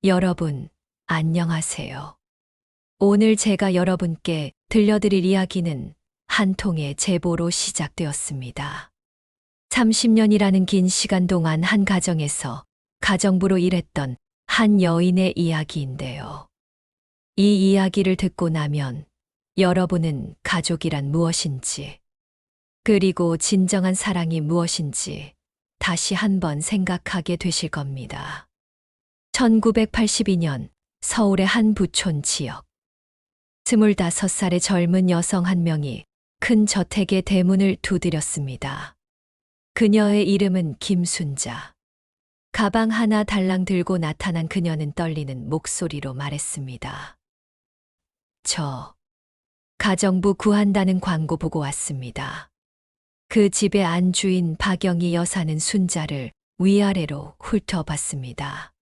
여러분, 안녕하세요. 오늘 제가 여러분께 들려드릴 이야기는 한 통의 제보로 시작되었습니다. 30년이라는 긴 시간 동안 한 가정에서 가정부로 일했던 한 여인의 이야기인데요. 이 이야기를 듣고 나면 여러분은 가족이란 무엇인지, 그리고 진정한 사랑이 무엇인지 다시 한번 생각하게 되실 겁니다. 1982년 서울의 한 부촌 지역. 25살의 젊은 여성 한 명이 큰 저택의 대문을 두드렸습니다. 그녀의 이름은 김순자. 가방 하나 달랑 들고 나타난 그녀는 떨리는 목소리로 말했습니다. 저 가정부 구한다는 광고 보고 왔습니다. 그 집의 안주인 박영희 여사는 순자를 위아래로 훑어봤습니다.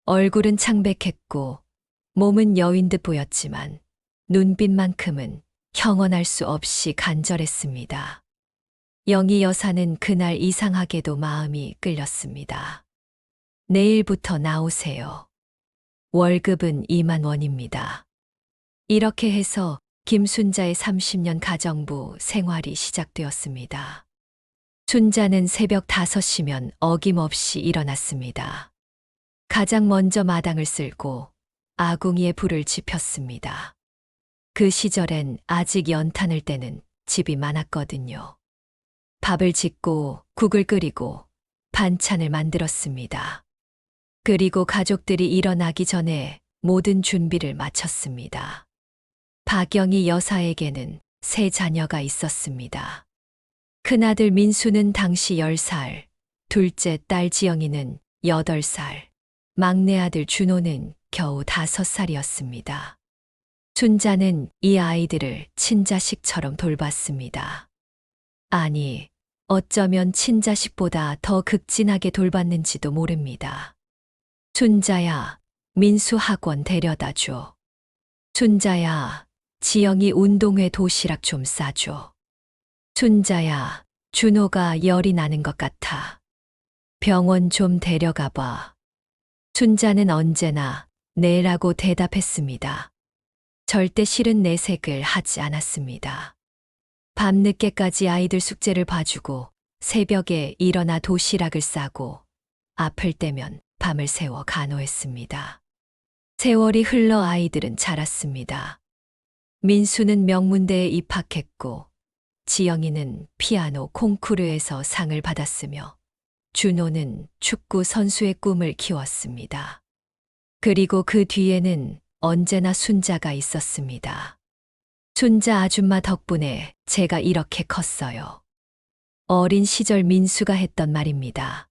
얼굴은 창백했고 몸은 여인 듯 보였지만 눈빛만큼은 형언할 수 없이 간절했습니다. 영희 여사는 그날 이상하게도 마음이 끌렸습니다. 내일부터 나오세요. 월급은 2만 원입니다. 이렇게 해서 김순자의 30년 가정부 생활이 시작되었습니다. 순자는 새벽 5시면 어김없이 일어났습니다. 가장 먼저 마당을 쓸고 아궁이에 불을 지폈습니다. 그 시절엔 아직 연탄을 떼는 집이 많았거든요. 밥을 짓고 국을 끓이고 반찬을 만들었습니다. 그리고 가족들이 일어나기 전에 모든 준비를 마쳤습니다. 박영희 여사에게는 세 자녀가 있었습니다. 큰아들 민수는 당시 10살, 둘째 딸 지영이는 8살, 막내 아들 준호는 겨우 5살이었습니다. 순자는 이 아이들을 친자식처럼 돌봤습니다. 아니, 어쩌면 친자식보다 더 극진하게 돌봤는지도 모릅니다. 순자야, 민수 학원 데려다 줘. 순자야, 지영이 운동회 도시락 좀 싸줘. 순자야, 준호가 열이 나는 것 같아. 병원 좀 데려가 봐. 순자는 언제나 네라고 대답했습니다. 절대 싫은 내색을 하지 않았습니다. 밤늦게까지 아이들 숙제를 봐주고 새벽에 일어나 도시락을 싸고 아플 때면 밤을 새워 간호했습니다. 세월이 흘러 아이들은 자랐습니다. 민수는 명문대에 입학했고 지영이는 피아노 콩쿠르에서 상을 받았으며 준호는 축구 선수의 꿈을 키웠습니다. 그리고 그 뒤에는 언제나 순자가 있었습니다. 순자 아줌마 덕분에 제가 이렇게 컸어요. 어린 시절 민수가 했던 말입니다.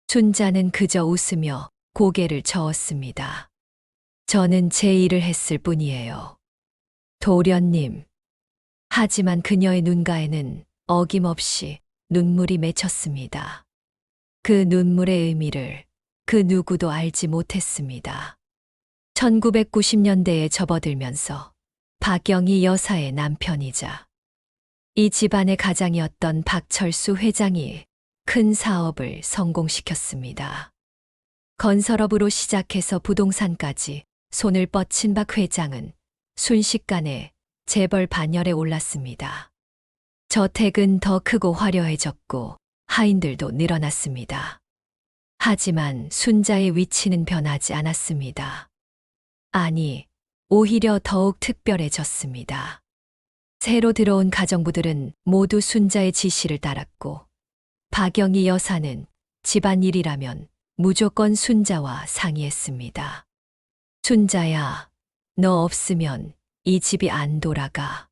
순자는 그저 웃으며 고개를 저었습니다. 저는 제 일을 했을 뿐이에요. 도련님. 하지만 그녀의 눈가에는 어김없이 눈물이 맺혔습니다. 그 눈물의 의미를 그 누구도 알지 못했습니다. 1990년대에 접어들면서 박영희 여사의 남편이자 이 집안의 가장이었던 박철수 회장이 큰 사업을 성공시켰습니다. 건설업으로 시작해서 부동산까지 손을 뻗친 박 회장은 순식간에 재벌 반열에 올랐습니다. 저택은 더 크고 화려해졌고 하인들도 늘어났습니다. 하지만 순자의 위치는 변하지 않았습니다. 아니, 오히려 더욱 특별해졌습니다. 새로 들어온 가정부들은 모두 순자의 지시를 따랐고 박영희 여사는 집안일이라면 무조건 순자와 상의했습니다. 순자야, 너 없으면 이 집이 안 돌아가.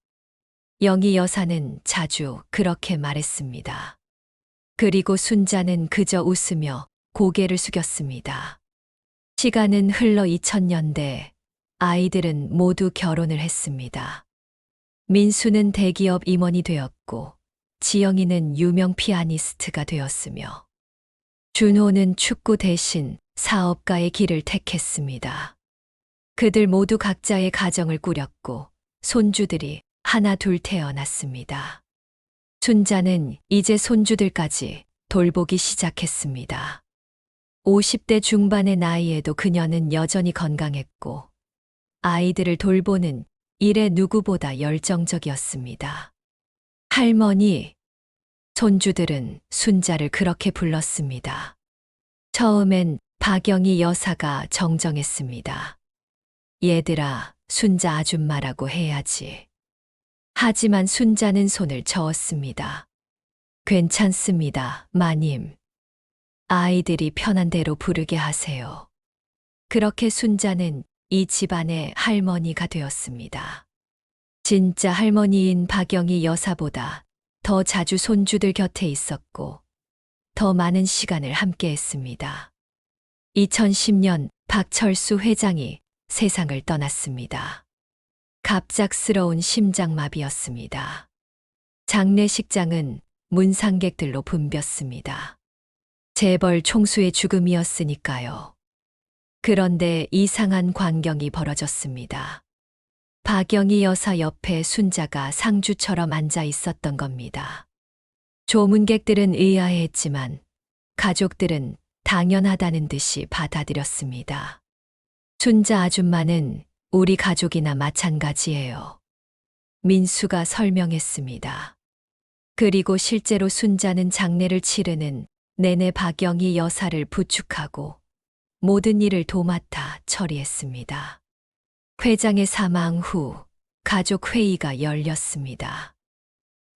영희 여사는 자주 그렇게 말했습니다. 그리고 순자는 그저 웃으며 고개를 숙였습니다. 시간은 흘러 2000년대, 아이들은 모두 결혼을 했습니다. 민수는 대기업 임원이 되었고, 지영이는 유명 피아니스트가 되었으며, 준호는 축구 대신 사업가의 길을 택했습니다. 그들 모두 각자의 가정을 꾸렸고, 손주들이 하나 둘 태어났습니다. 순자는 이제 손주들까지 돌보기 시작했습니다. 50대 중반의 나이에도 그녀는 여전히 건강했고 아이들을 돌보는 일에 누구보다 열정적이었습니다. 할머니, 손주들은 순자를 그렇게 불렀습니다. 처음엔 박영희 여사가 정정했습니다. 얘들아, 순자 아줌마라고 해야지. 하지만 순자는 손을 저었습니다. 괜찮습니다, 마님. 아이들이 편한 대로 부르게 하세요. 그렇게 순자는 이 집안의 할머니가 되었습니다. 진짜 할머니인 박영희 여사보다 더 자주 손주들 곁에 있었고 더 많은 시간을 함께 했습니다. 2010년 박철수 회장이 세상을 떠났습니다. 갑작스러운 심장마비였습니다. 장례식장은 문상객들로 붐볐습니다. 재벌 총수의 죽음이었으니까요. 그런데 이상한 광경이 벌어졌습니다. 박영희 여사 옆에 순자가 상주처럼 앉아 있었던 겁니다. 조문객들은 의아해했지만 가족들은 당연하다는 듯이 받아들였습니다. 순자 아줌마는 우리 가족이나 마찬가지예요. 민수가 설명했습니다. 그리고 실제로 순자는 장례를 치르는 내내 박영희 여사를 부축하고 모든 일을 도맡아 처리했습니다. 회장의 사망 후 가족 회의가 열렸습니다.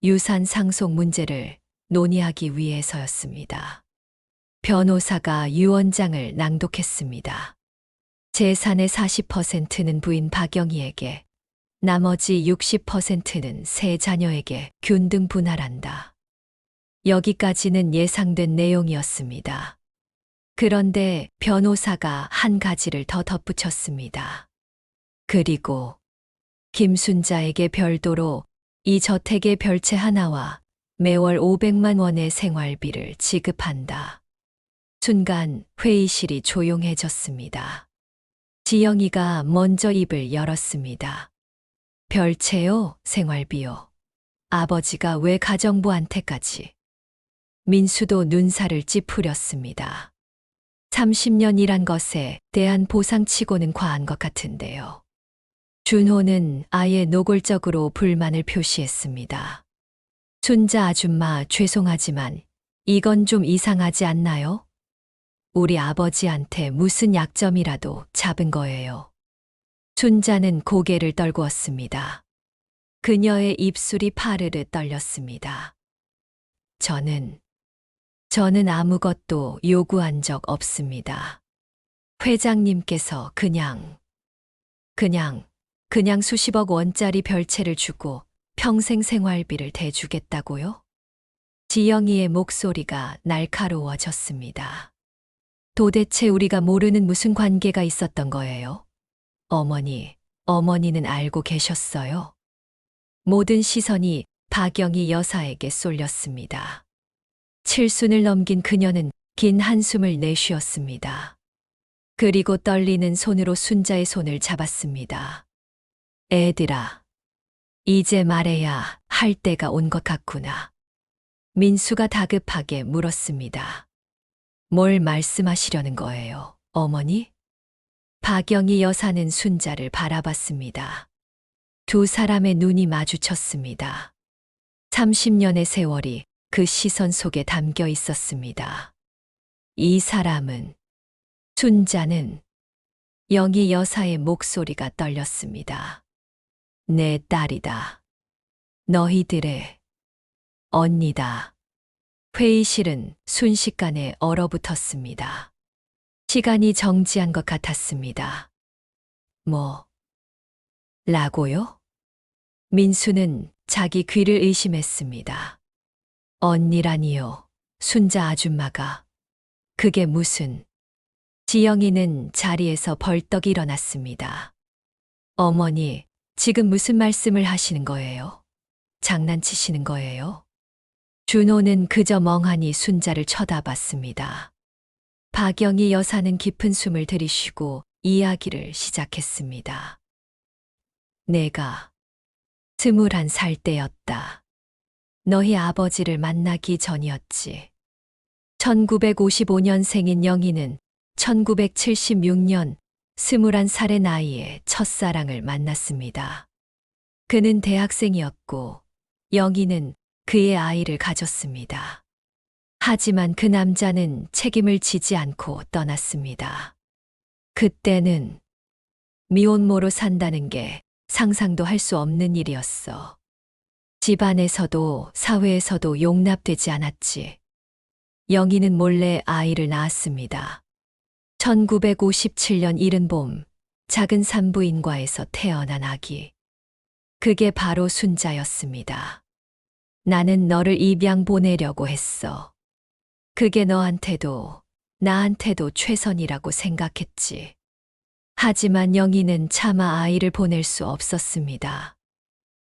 유산 상속 문제를 논의하기 위해서였습니다. 변호사가 유언장을 낭독했습니다. 재산의 40%는 부인 박영희에게, 나머지 60%는 세 자녀에게 균등 분할한다. 여기까지는 예상된 내용이었습니다. 그런데 변호사가 한 가지를 더 덧붙였습니다. 그리고 김순자에게 별도로 이 저택의 별채 하나와 매월 500만 원의 생활비를 지급한다. 순간 회의실이 조용해졌습니다. 지영이가 먼저 입을 열었습니다. 별채요, 생활비요. 아버지가 왜 가정부한테까지? 민수도 눈살을 찌푸렸습니다. 30년 일한 것에 대한 보상치고는 과한 것 같은데요. 준호는 아예 노골적으로 불만을 표시했습니다. 순자 아줌마 죄송하지만 이건 좀 이상하지 않나요? 우리 아버지한테 무슨 약점이라도 잡은 거예요. 순자는 고개를 떨구었습니다. 그녀의 입술이 파르르 떨렸습니다. 저는 아무것도 요구한 적 없습니다. 회장님께서 그냥 수십억 원짜리 별채를 주고 평생 생활비를 대주겠다고요? 지영이의 목소리가 날카로워졌습니다. 도대체 우리가 모르는 무슨 관계가 있었던 거예요? 어머니는 알고 계셨어요? 모든 시선이 박영희 여사에게 쏠렸습니다. 칠순을 넘긴 그녀는 긴 한숨을 내쉬었습니다. 그리고 떨리는 손으로 순자의 손을 잡았습니다. 애들아, 이제 말해야 할 때가 온 것 같구나. 민수가 다급하게 물었습니다. 뭘 말씀하시려는 거예요, 어머니? 박영희 여사는 순자를 바라봤습니다. 두 사람의 눈이 마주쳤습니다. 30년의 세월이 그 시선 속에 담겨 있었습니다. 이 사람은, 순자는, 영희 여사의 목소리가 떨렸습니다. 내 딸이다. 너희들의 언니다. 회의실은 순식간에 얼어붙었습니다. 시간이 정지한 것 같았습니다. 라고요? 민수는 자기 귀를 의심했습니다. 언니라니요, 순자 아줌마가. 그게 무슨... 지영이는 자리에서 벌떡 일어났습니다. 어머니, 지금 무슨 말씀을 하시는 거예요? 장난치시는 거예요? 준호는 그저 멍하니 순자를 쳐다봤습니다. 박영희 여사는 깊은 숨을 들이쉬고 이야기를 시작했습니다. 내가 21살 때였다. 너희 아버지를 만나기 전이었지. 1955년생인 영희는 1976년 21살의 나이에 첫사랑을 만났습니다. 그는 대학생이었고 영희는 그의 아이를 가졌습니다. 하지만 그 남자는 책임을 지지 않고 떠났습니다. 그때는 미혼모로 산다는 게 상상도 할 수 없는 일이었어. 집안에서도 사회에서도 용납되지 않았지. 영희는 몰래 아이를 낳았습니다. 1957년 이른 봄, 작은 산부인과에서 태어난 아기. 그게 바로 순자였습니다. 나는 너를 입양 보내려고 했어. 그게 너한테도 나한테도 최선이라고 생각했지. 하지만 영희는 차마 아이를 보낼 수 없었습니다.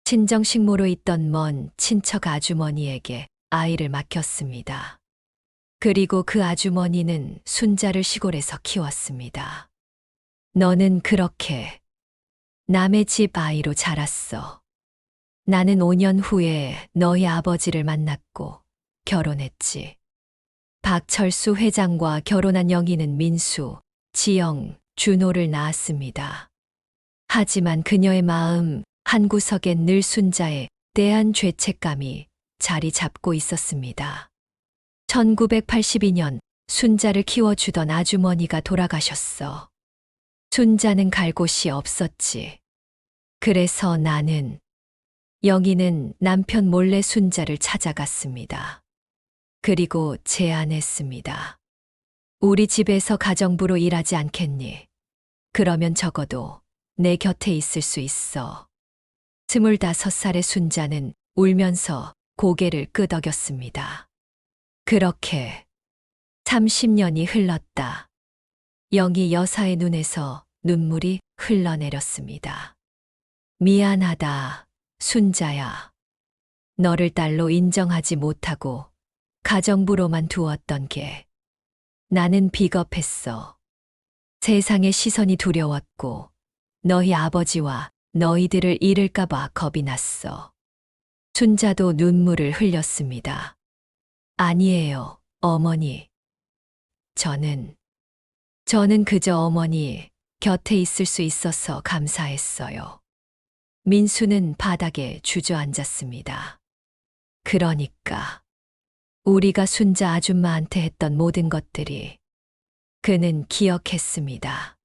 친정식모로 있던 먼 친척 아주머니에게 아이를 맡겼습니다. 그리고 그 아주머니는 순자를 시골에서 키웠습니다. 너는 그렇게 남의 집 아이로 자랐어. 나는 5년 후에 너희 아버지를 만났고 결혼했지. 박철수 회장과 결혼한 영희는 민수, 지영, 준호를 낳았습니다. 하지만 그녀의 마음 한구석엔 늘 순자에 대한 죄책감이 자리 잡고 있었습니다. 1982년 순자를 키워주던 아주머니가 돌아가셨어. 순자는 갈 곳이 없었지. 그래서 영희는 남편 몰래 순자를 찾아갔습니다. 그리고 제안했습니다. 우리 집에서 가정부로 일하지 않겠니? 그러면 적어도 내 곁에 있을 수 있어. 25살의 순자는 울면서 고개를 끄덕였습니다. 그렇게 30년이 흘렀다. 영희 여사의 눈에서 눈물이 흘러내렸습니다. 미안하다, 순자야. 너를 딸로 인정하지 못하고 가정부로만 두었던 게 나는 비겁했어. 세상의 시선이 두려웠고 너희 아버지와 너희들을 잃을까봐 겁이 났어. 순자도 눈물을 흘렸습니다. 아니에요, 어머니. 저는 그저 어머니 곁에 있을 수 있어서 감사했어요. 민수는 바닥에 주저앉았습니다. 그러니까 우리가 순자 아줌마한테 했던 모든 것들이 그는 기억했습니다.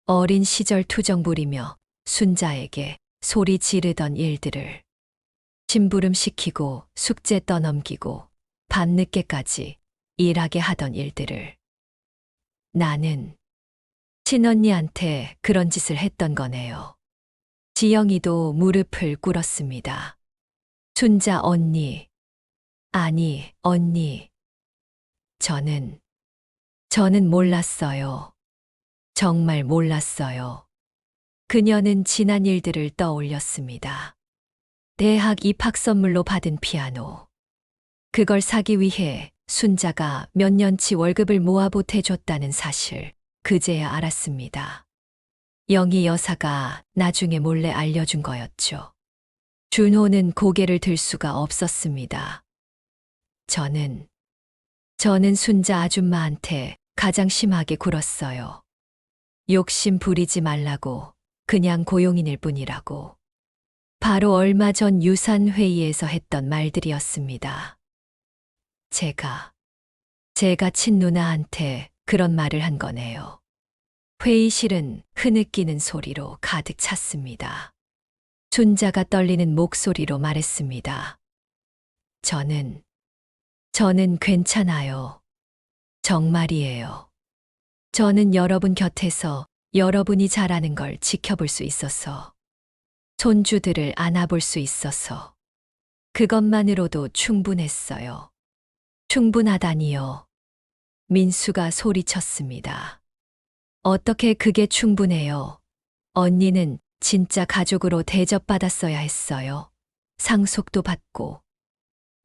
어린 시절 투정 부리며 순자에게 소리 지르던 일들을, 심부름시키고 숙제 떠넘기고 밤늦게까지 일하게 하던 일들을. 나는 친언니한테 그런 짓을 했던 거네요. 지영이도 무릎을 꿇었습니다. 순자 언니, 아니 언니. 저는 몰랐어요. 정말 몰랐어요. 그녀는 지난 일들을 떠올렸습니다. 대학 입학 선물로 받은 피아노. 그걸 사기 위해 순자가 몇 년치 월급을 모아 보태줬다는 사실 그제야 알았습니다. 영희 여사가 나중에 몰래 알려준 거였죠. 준호는 고개를 들 수가 없었습니다. 저는 순자 아줌마한테 가장 심하게 굴었어요. 욕심 부리지 말라고, 그냥 고용인일 뿐이라고. 바로 얼마 전 유산회의에서 했던 말들이었습니다. 제가 친누나한테 그런 말을 한 거네요. 회의실은 흐느끼는 소리로 가득 찼습니다. 순자가 떨리는 목소리로 말했습니다. 저는 괜찮아요. 정말이에요. 저는 여러분 곁에서 여러분이 잘하는 걸 지켜볼 수 있어서, 손주들을 안아볼 수 있어서, 그것만으로도 충분했어요. 충분하다니요. 민수가 소리쳤습니다. 어떻게 그게 충분해요? 언니는 진짜 가족으로 대접받았어야 했어요. 상속도 받고,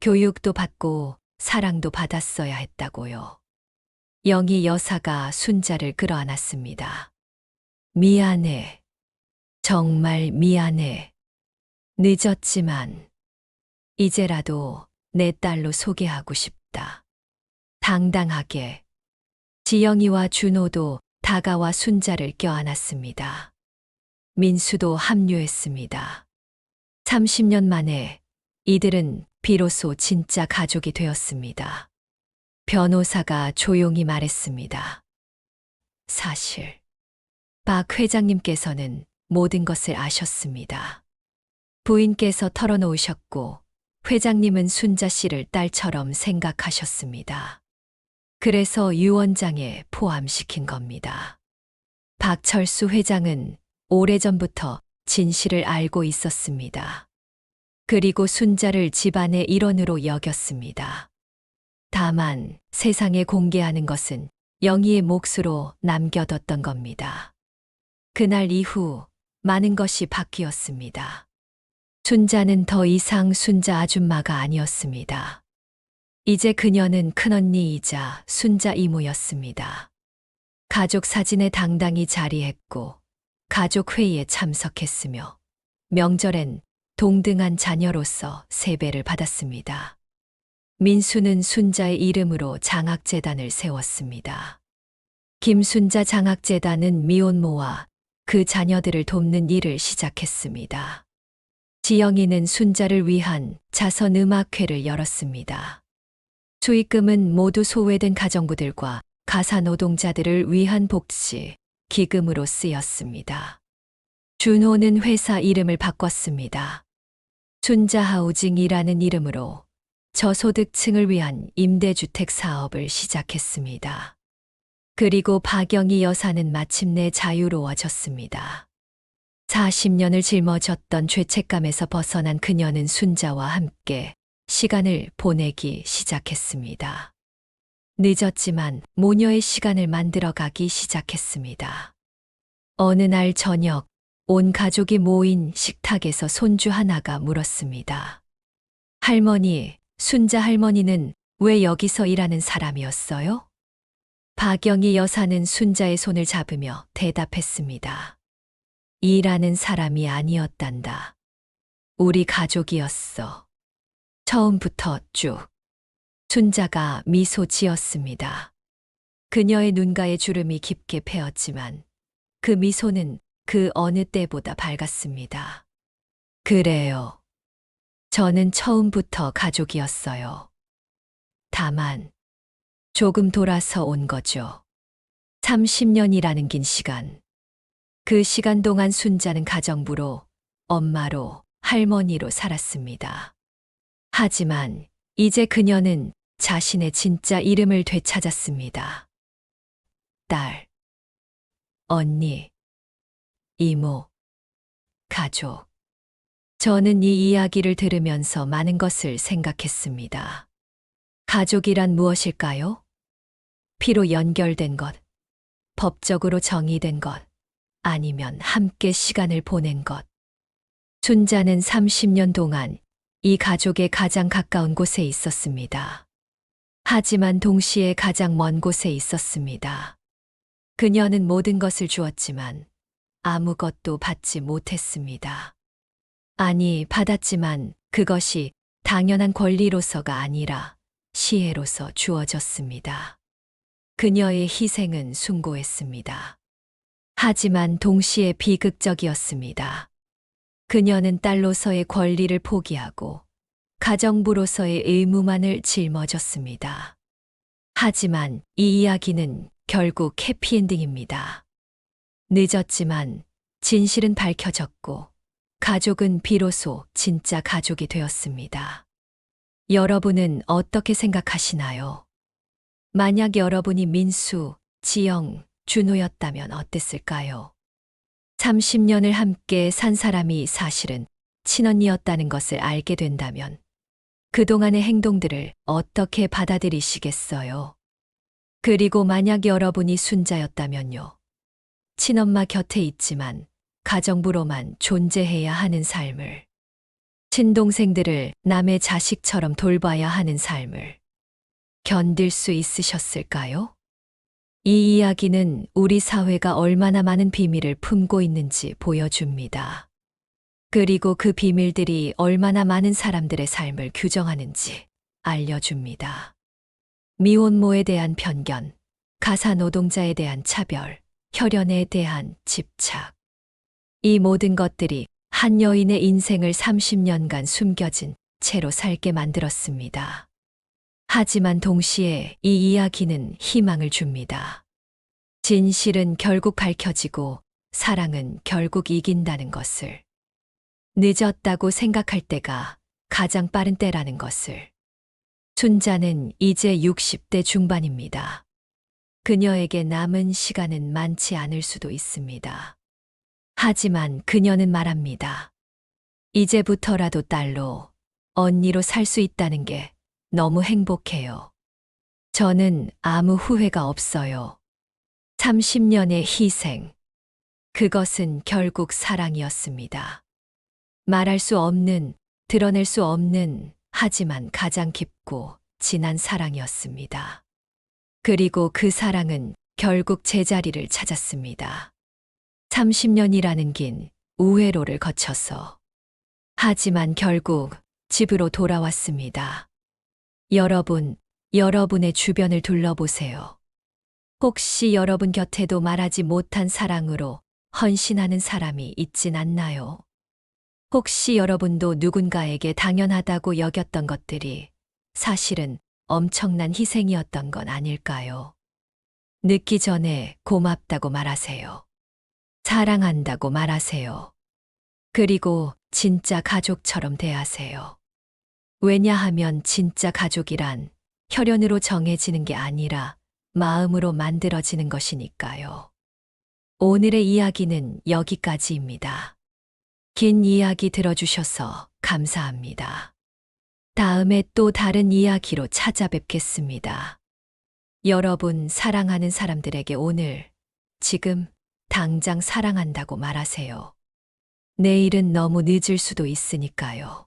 교육도 받고, 사랑도 받았어야 했다고요. 영희 여사가 순자를 끌어안았습니다. 미안해. 정말 미안해. 늦었지만 이제라도 내 딸로 소개하고 싶다. 당당하게. 지영이와 준호도 다가와 순자를 껴안았습니다. 민수도 합류했습니다. 30년 만에 이들은 비로소 진짜 가족이 되었습니다. 변호사가 조용히 말했습니다. 사실 박 회장님께서는 모든 것을 아셨습니다. 부인께서 털어놓으셨고 회장님은 순자 씨를 딸처럼 생각하셨습니다. 그래서 유언장에 포함시킨 겁니다. 박철수 회장은 오래전부터 진실을 알고 있었습니다. 그리고 순자를 집안의 일원으로 여겼습니다. 다만 세상에 공개하는 것은 영희의 몫으로 남겨뒀던 겁니다. 그날 이후 많은 것이 바뀌었습니다. 순자는 더 이상 순자 아줌마가 아니었습니다. 이제 그녀는 큰언니이자 순자 이모였습니다. 가족 사진에 당당히 자리했고 가족 회의에 참석했으며 명절엔 동등한 자녀로서 세배를 받았습니다. 민수는 순자의 이름으로 장학재단을 세웠습니다. 김순자 장학재단은 미혼모와 그 자녀들을 돕는 일을 시작했습니다. 지영이는 순자를 위한 자선음악회를 열었습니다. 수익금은 모두 소외된 가정부들과 가사노동자들을 위한 복지, 기금으로 쓰였습니다. 준호는 회사 이름을 바꿨습니다. 순자하우징이라는 이름으로 저소득층을 위한 임대주택 사업을 시작했습니다. 그리고 박영희 여사는 마침내 자유로워졌습니다. 40년을 짊어졌던 죄책감에서 벗어난 그녀는 순자와 함께 시간을 보내기 시작했습니다. 늦었지만 모녀의 시간을 만들어가기 시작했습니다. 어느 날 저녁, 온 가족이 모인 식탁에서 손주 하나가 물었습니다. 할머니, 순자 할머니는 왜 여기서 일하는 사람이었어요? 박영희 여사는 순자의 손을 잡으며 대답했습니다. 일하는 사람이 아니었단다. 우리 가족이었어. 처음부터 쭉. 순자가 미소 지었습니다. 그녀의 눈가에 주름이 깊게 패었지만 그 미소는 그 어느 때보다 밝았습니다. 그래요. 저는 처음부터 가족이었어요. 다만 조금 돌아서 온 거죠. 30년이라는 긴 시간. 그 시간 동안 순자는 가정부로, 엄마로, 할머니로 살았습니다. 하지만 이제 그녀는 자신의 진짜 이름을 되찾았습니다. 딸, 언니, 이모, 가족. 저는 이 이야기를 들으면서 많은 것을 생각했습니다. 가족이란 무엇일까요? 피로 연결된 것, 법적으로 정의된 것, 아니면 함께 시간을 보낸 것. 순자는 30년 동안 이 가족의 가장 가까운 곳에 있었습니다. 하지만 동시에 가장 먼 곳에 있었습니다. 그녀는 모든 것을 주었지만 아무것도 받지 못했습니다. 아니, 받았지만 그것이 당연한 권리로서가 아니라 시혜로서 주어졌습니다. 그녀의 희생은 숭고했습니다. 하지만 동시에 비극적이었습니다. 그녀는 딸로서의 권리를 포기하고 가정부로서의 의무만을 짊어졌습니다. 하지만 이 이야기는 결국 해피엔딩입니다. 늦었지만 진실은 밝혀졌고 가족은 비로소 진짜 가족이 되었습니다. 여러분은 어떻게 생각하시나요? 만약 여러분이 민수, 지영, 준호였다면 어땠을까요? 30년을 함께 산 사람이 사실은 친언니였다는 것을 알게 된다면 그동안의 행동들을 어떻게 받아들이시겠어요? 그리고 만약 여러분이 순자였다면요. 친엄마 곁에 있지만 가정부로만 존재해야 하는 삶을, 친동생들을 남의 자식처럼 돌봐야 하는 삶을 견딜 수 있으셨을까요? 이 이야기는 우리 사회가 얼마나 많은 비밀을 품고 있는지 보여줍니다. 그리고 그 비밀들이 얼마나 많은 사람들의 삶을 규정하는지 알려줍니다. 미혼모에 대한 편견, 가사 노동자에 대한 차별, 혈연에 대한 집착. 이 모든 것들이 한 여인의 인생을 30년간 숨겨진 채로 살게 만들었습니다. 하지만 동시에 이 이야기는 희망을 줍니다. 진실은 결국 밝혀지고 사랑은 결국 이긴다는 것을. 늦었다고 생각할 때가 가장 빠른 때라는 것을. 순자는 이제 60대 중반입니다. 그녀에게 남은 시간은 많지 않을 수도 있습니다. 하지만 그녀는 말합니다. 이제부터라도 딸로, 언니로 살 수 있다는 게 너무 행복해요. 저는 아무 후회가 없어요. 30년의 희생. 그것은 결국 사랑이었습니다. 말할 수 없는, 드러낼 수 없는, 하지만 가장 깊고 진한 사랑이었습니다. 그리고 그 사랑은 결국 제자리를 찾았습니다. 30년이라는 긴 우회로를 거쳐서. 하지만 결국 집으로 돌아왔습니다. 여러분, 여러분의 주변을 둘러보세요. 혹시 여러분 곁에도 말하지 못한 사랑으로 헌신하는 사람이 있진 않나요? 혹시 여러분도 누군가에게 당연하다고 여겼던 것들이 사실은 엄청난 희생이었던 건 아닐까요? 늦기 전에 고맙다고 말하세요. 사랑한다고 말하세요. 그리고 진짜 가족처럼 대하세요. 왜냐하면 진짜 가족이란 혈연으로 정해지는 게 아니라 마음으로 만들어지는 것이니까요. 오늘의 이야기는 여기까지입니다. 긴 이야기 들어주셔서 감사합니다. 다음에 또 다른 이야기로 찾아뵙겠습니다. 여러분 사랑하는 사람들에게 오늘, 지금, 당장 사랑한다고 말하세요. 내일은 너무 늦을 수도 있으니까요.